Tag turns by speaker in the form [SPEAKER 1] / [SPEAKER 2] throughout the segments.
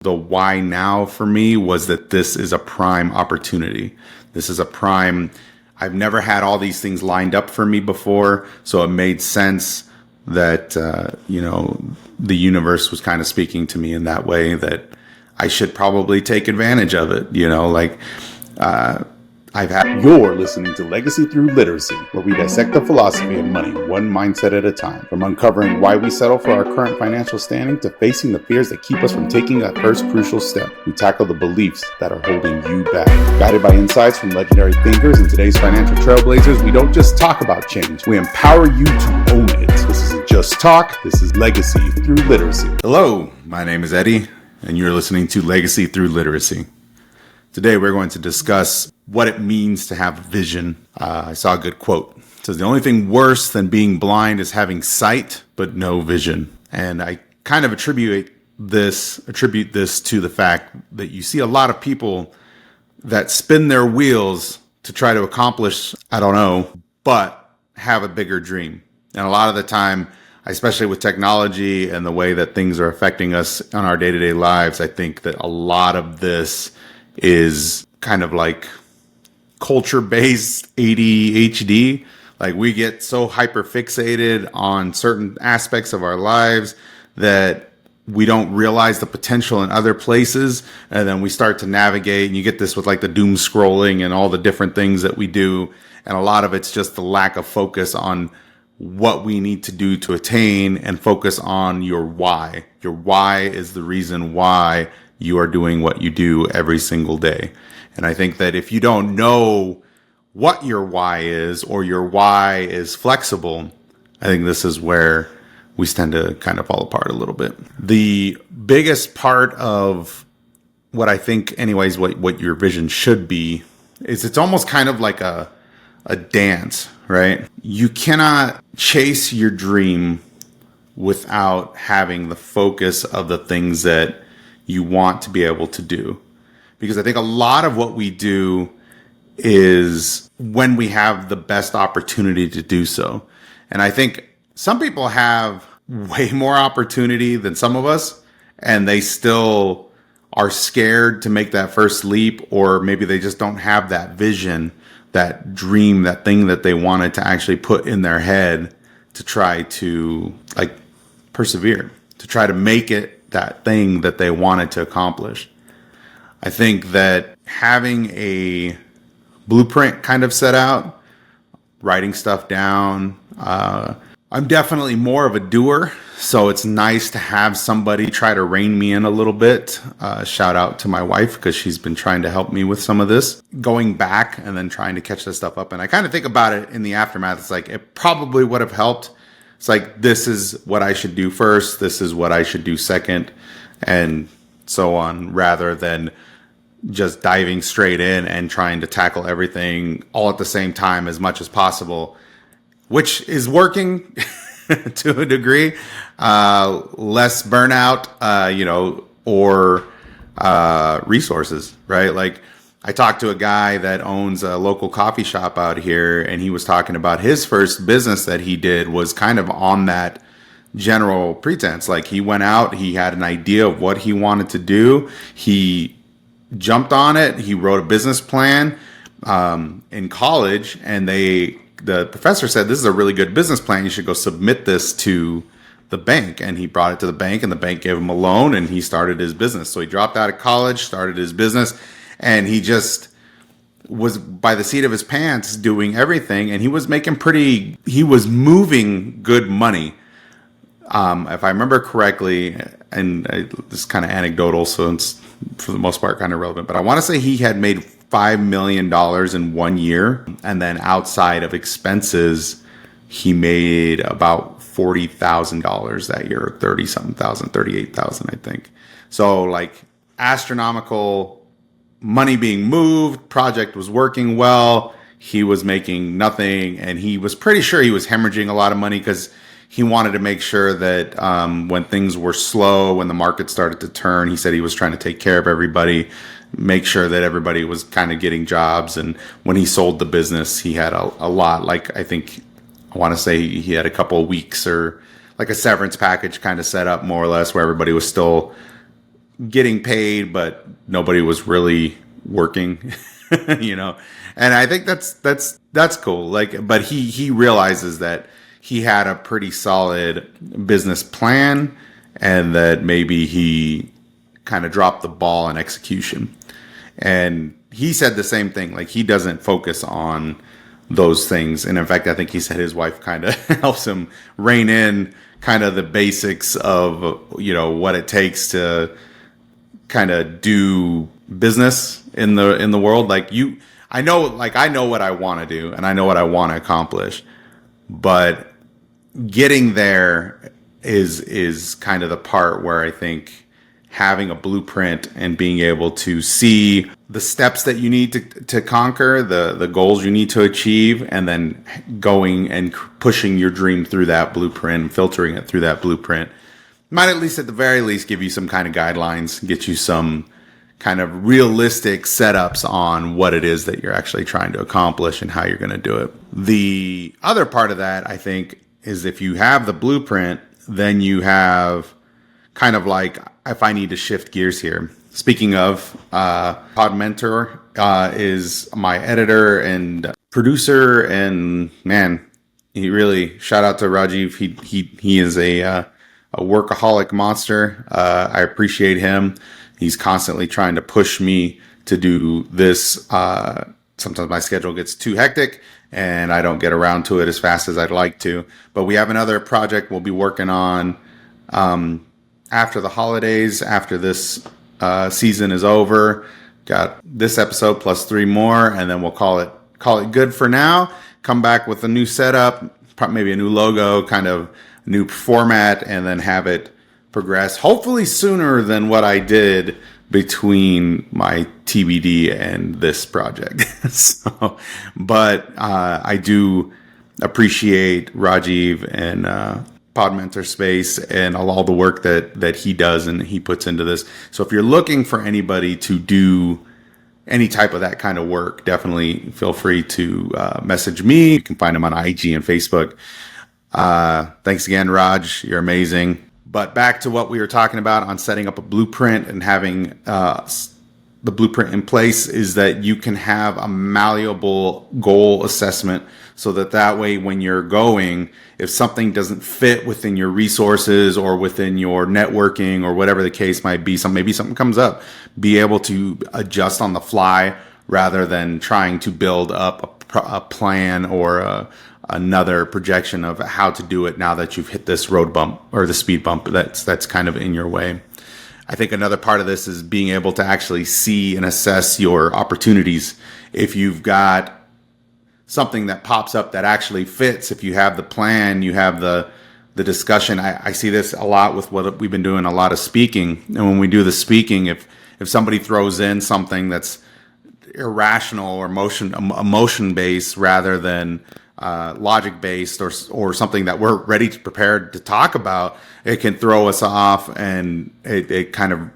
[SPEAKER 1] The why now for me was that this is a prime opportunity. This is a prime, I've never had all these things lined up for me before. So it made sense that, the universe was kind of speaking to me in that way that I should probably take advantage of it. You're listening to Legacy Through Literacy, where we dissect the philosophy of money one mindset at a time. From uncovering why we settle for our current financial standing to facing the fears that keep us from taking that first crucial step, we tackle the beliefs that are holding you back. Guided by insights from legendary thinkers and today's financial trailblazers, we don't just talk about change, we empower you to own it. This isn't just talk, this is Legacy Through Literacy. Hello, my name is Eddie, and you're listening to Legacy Through Literacy. Today we're going to discuss what it means to have vision. I saw a good quote. It says, the only thing worse than being blind is having sight, but no vision. And I kind of attribute this to the fact that you see a lot of people that spin their wheels to try to accomplish, but have a bigger dream. And a lot of the time, especially with technology and the way that things are affecting us on our day-to-day lives, I think that a lot of this is kind of like culture-based ADHD. Like we get so hyper fixated on certain aspects of our lives that we don't realize the potential in other places. And then we start to navigate, and you get this with like the doom scrolling and all the different things that we do. And a lot of it's just the lack of focus on what we need to do to attain and focus on your why. Your why is the reason why you are doing what you do every single day. And I think that if you don't know what your why is, or your why is flexible, I think this is where we tend to kind of fall apart a little bit. The biggest part of what I think, anyways, what your vision should be is it's almost kind of like a dance, right? You cannot chase your dream without having the focus of the things that you want to be able to do. Because I think a lot of what we do is when we have the best opportunity to do so. And I think some people have way more opportunity than some of us, and they still are scared to make that first leap, or maybe they just don't have that vision, that dream, that thing that they wanted to actually put in their head to try to persevere, to try to make it that thing that they wanted to accomplish. I think that having a blueprint kind of set out, writing stuff down, I'm definitely more of a doer, so it's nice to have somebody try to rein me in a little bit. Shout out to my wife, because she's been trying to help me with some of this, going back and then trying to catch this stuff up. And I kind of think about it in the aftermath. It's like, it probably would have helped. It's like, this is what I should do first, this is what I should do second, and so on, rather than just diving straight in and trying to tackle everything all at the same time as much as possible, which is working to a degree. Less burnout, or resources, right? Like, I talked to a guy that owns a local coffee shop out here, and he was talking about his first business that he did was kind of on that general pretense. Like, he went out, he had an idea of what he wanted to do. He jumped on it. He wrote a business plan in college, and the professor said, this is a really good business plan. You should go submit this to the bank. And he brought it to the bank, and the bank gave him a loan, and he started his business. So he dropped out of college, started his business, and he just was by the seat of his pants doing everything. And he was moving good money. If I remember correctly, and this is kind of anecdotal, so it's for the most part kind of relevant, but I want to say he had made $5 million in 1 year. And then outside of expenses, he made about $40,000 that year, 30-something thousand, 38,000, I think. So like astronomical money being moved, project was working well, he was making nothing, and he was pretty sure he was hemorrhaging a lot of money because he wanted to make sure that when things were slow, when the market started to turn, he said he was trying to take care of everybody, make sure that everybody was kind of getting jobs. And when he sold the business, he had a lot, like I want to say he had a couple of weeks or like a severance package kind of set up more or less where everybody was still getting paid, but nobody was really working, you know. And I think that's cool. Like, but he realizes that he had a pretty solid business plan, and that maybe he kind of dropped the ball in execution. And he said the same thing. Like, he doesn't focus on those things. And in fact, I think he said his wife kind of helps him rein in kind of the basics of, you know, what it takes to kind of do business in the world. Like, I know what I want to do and I know what I want to accomplish, but getting there is kind of the part where I think having a blueprint and being able to see the steps that you need to conquer, the goals you need to achieve, and then going and pushing your dream through that blueprint, filtering it through that blueprint, might at least, at the very least, give you some kind of guidelines, get you some kind of realistic setups on what it is that you're actually trying to accomplish and how you're going to do it. The other part of that, I think, is if you have the blueprint, then you have kind of like, if I need to shift gears here. Speaking of, Pod Mentor is my editor and producer, and man, he really, shout out to Rajiv. He is a workaholic monster. I appreciate him. He's constantly trying to push me to do this. Sometimes my schedule gets too hectic and I don't get around to it as fast as I'd like to. But we have another project we'll be working on after the holidays, after this season is over. Got this episode plus 3 more, and then we'll call it good for now. Come back with a new setup, maybe a new logo, kind of new format, and then have it progress, hopefully sooner than what I did between my TBD and this project. But I do appreciate Rajiv and Pod Mentor Space and all the work that he does and he puts into this. So if you're looking for anybody to do any type of that kind of work, definitely feel free to message me. You can find him on IG and Facebook. Thanks again, Raj. You're amazing. But back to what we were talking about on setting up a blueprint and having the blueprint in place, is that you can have a malleable goal assessment, so that way when you're going, if something doesn't fit within your resources or within your networking or whatever the case might be, maybe something comes up, be able to adjust on the fly rather than trying to build up a plan or another projection of how to do it now that you've hit this road bump or the speed bump that's kind of in your way. I think another part of this is being able to actually see and assess your opportunities. If you've got something that pops up that actually fits, if you have the plan, you have the discussion. I see this a lot with what we've been doing, a lot of speaking. And when we do the speaking, if somebody throws in something that's irrational or emotion based rather than logic based, or something that we're ready to prepared to talk about, it can throw us off, and it kind of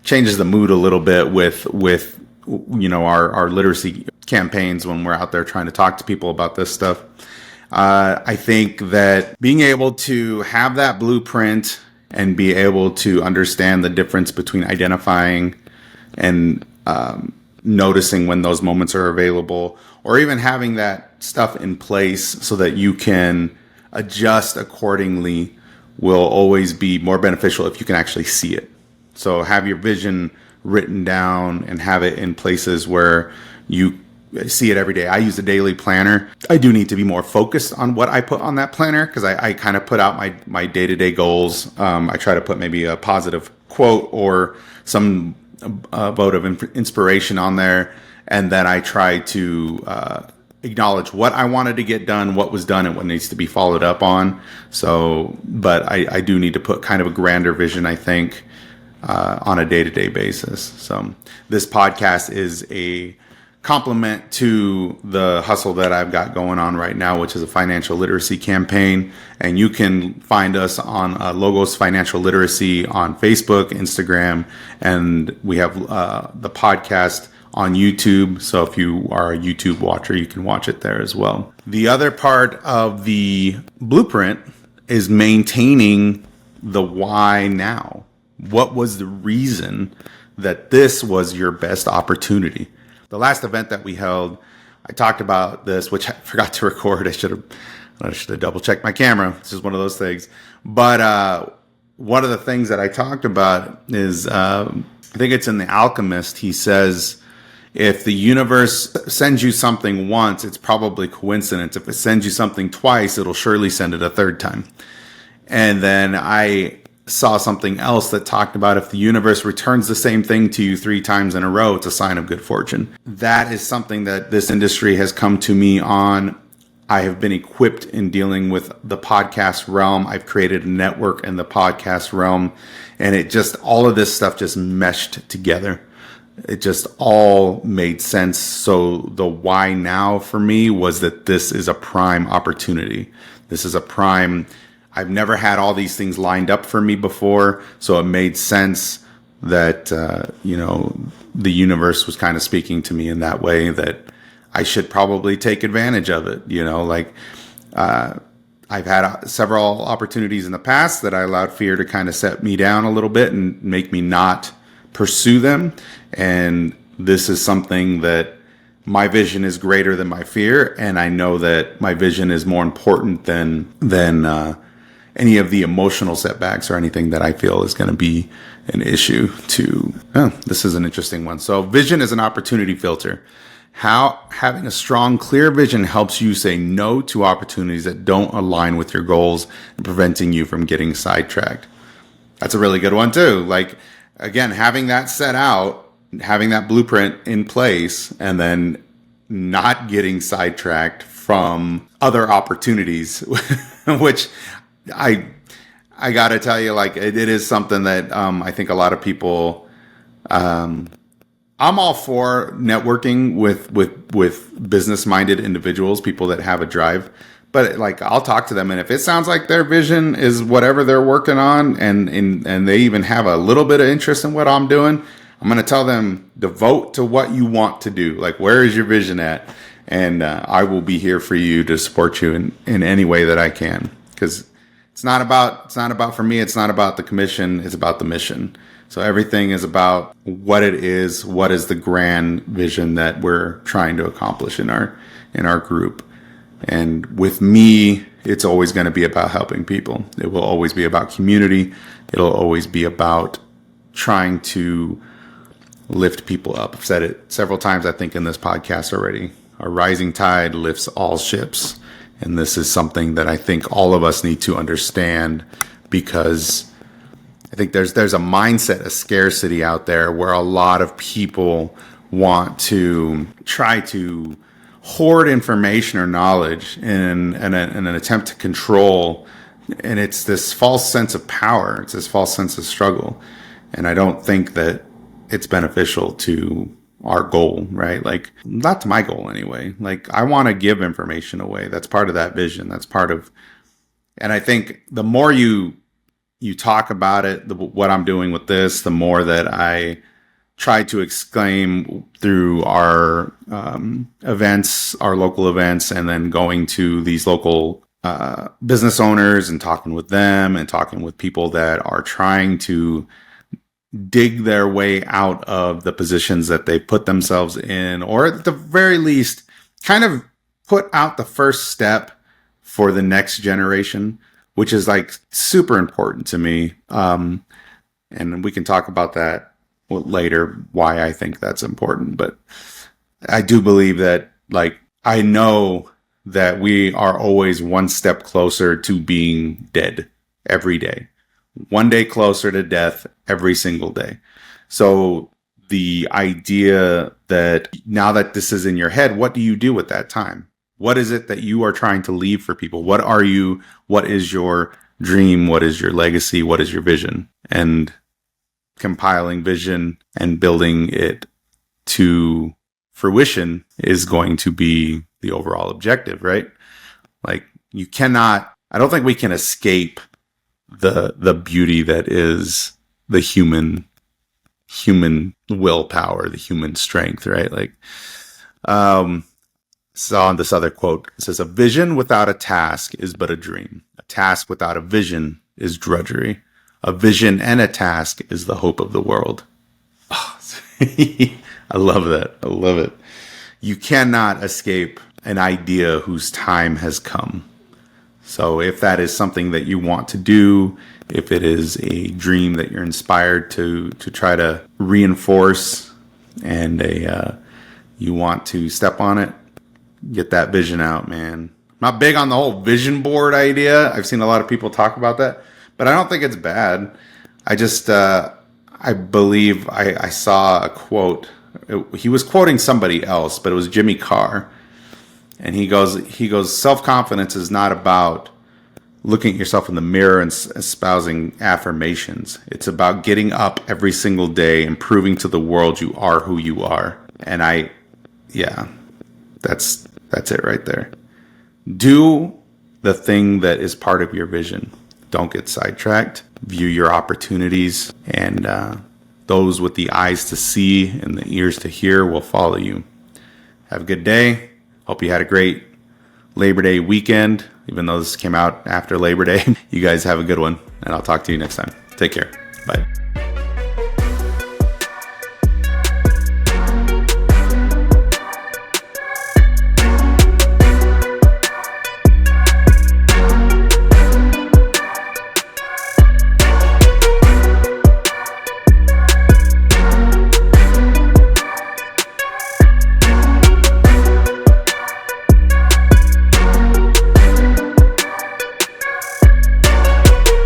[SPEAKER 1] changes the mood a little bit with you know, our literacy campaigns when we're out there trying to talk to people about this stuff. I think that being able to have that blueprint and be able to understand the difference between identifying and noticing when those moments are available, or even having that stuff in place so that you can adjust accordingly, will always be more beneficial if you can actually see it. So have your vision written down and have it in places where you see it every day. I use a daily planner. I do need to be more focused on what I put on that planner, because I kind of put out my day-to-day goals. I try to put maybe a positive quote or some vote of inspiration on there, and then I try to acknowledge what I wanted to get done, what was done, and what needs to be followed up on. So, but I do need to put kind of a grander vision, I think, on a day-to-day basis. So this podcast is a complement to the hustle that I've got going on right now, which is a financial literacy campaign. And you can find us on Logos Financial Literacy on Facebook, Instagram, and we have the podcast on YouTube. So if you are a YouTube watcher, you can watch it there as well. The other part of the blueprint is maintaining the why now. What was the reason that this was your best opportunity? The last event that we held, I talked about this, which I forgot to record. I should have double checked my camera. This is one of those things. But one of the things that I talked about is, I think it's in The Alchemist. He says, if the universe sends you something once, it's probably coincidence. If it sends you something twice, it'll surely send it a third time. And then I saw something else that talked about if the universe returns the same thing to you 3 times in a row, it's a sign of good fortune. That is something that this industry has come to me on. I have been equipped in dealing with the podcast realm. I've created a network in the podcast realm, and it just, all of this stuff just meshed together. It just all made sense. So the why now for me was that this is a prime opportunity. This is a prime, I've never had all these things lined up for me before. So it made sense that, the universe was kind of speaking to me in that way, that I should probably take advantage of it. I've had several opportunities in the past that I allowed fear to kind of set me down a little bit and make me not pursue them. And this is something that my vision is greater than my fear. And I know that my vision is more important than any of the emotional setbacks or anything that I feel is going to be an issue to, this is an interesting one. So vision is an opportunity filter. How having a strong, clear vision helps you say no to opportunities that don't align with your goals and preventing you from getting sidetracked. That's a really good one too. Like, again, having that set out, having that blueprint in place, and then not getting sidetracked from other opportunities, which I got to tell you, like, it is something that I think a lot of people, I'm all for networking with business-minded individuals, people that have a drive. But like, I'll talk to them, and if it sounds like their vision is whatever they're working on, and they even have a little bit of interest in what I'm doing, I'm going to tell them, devote to what you want to do. Like, where is your vision at? And I will be here for you to support you in any way that I can. Because it's not about for me. It's not about the commission. It's about the mission. So everything is about what it is. What is the grand vision that we're trying to accomplish in our group? And with me, it's always going to be about helping people. It will always be about community. It'll always be about trying to lift people up. I've said it several times, I think, in this podcast already. A rising tide lifts all ships. And this is something that I think all of us need to understand, because I think there's a mindset of scarcity out there where a lot of people want to try to hoard information or knowledge in an attempt to control. And it's this false sense of power. It's this false sense of struggle. And I don't think that it's beneficial to our goal, right? Like, not to my goal anyway. Like, I want to give information away. That's part of that vision. That's part of, and I think the more you talk about it, what I'm doing with this, the more that I try to exclaim through our events, our local events, and then going to these local business owners and talking with them and talking with people that are trying to dig their way out of the positions that they put themselves in, or at the very least, kind of put out the first step for the next generation, which is like super important to me. And we can talk about that later, why I think that's important. But I do believe that, like, I know that we are always one step closer to being dead every day. One day closer to death every single day. So the idea that now that this is in your head, what do you do with that time? What is it that you are trying to leave for people? What are you? What is your dream? What is your legacy? What is your vision? And compiling vision and building it to fruition is going to be the overall objective, right? Like, you cannot, I don't think we can escape the beauty that is the human willpower, the human strength, right? Like, saw this other quote. It says, "A vision without a task is but a dream. A task without a vision is drudgery. A vision and a task is the hope of the world. Oh, I love that. I love it. You cannot escape an idea whose time has come. So if that is something that you want to do, if it is a dream that you're inspired to try to reinforce and you want to step on it, get that vision out, man. I'm not big on the whole vision board idea. I've seen a lot of people talk about that, but I don't think it's bad. I just, I believe I saw a quote. He was quoting somebody else, but it was Jimmy Carr. And he goes, self-confidence is not about looking at yourself in the mirror and espousing affirmations. It's about getting up every single day and proving to the world you are who you are. And that's it right there. Do the thing that is part of your vision. Don't get sidetracked. View your opportunities, and those with the eyes to see and the ears to hear will follow you. Have a good day. Hope you had a great Labor Day weekend, even though this came out after Labor Day. You guys have a good one, and I'll talk to you next time. Take care. Bye.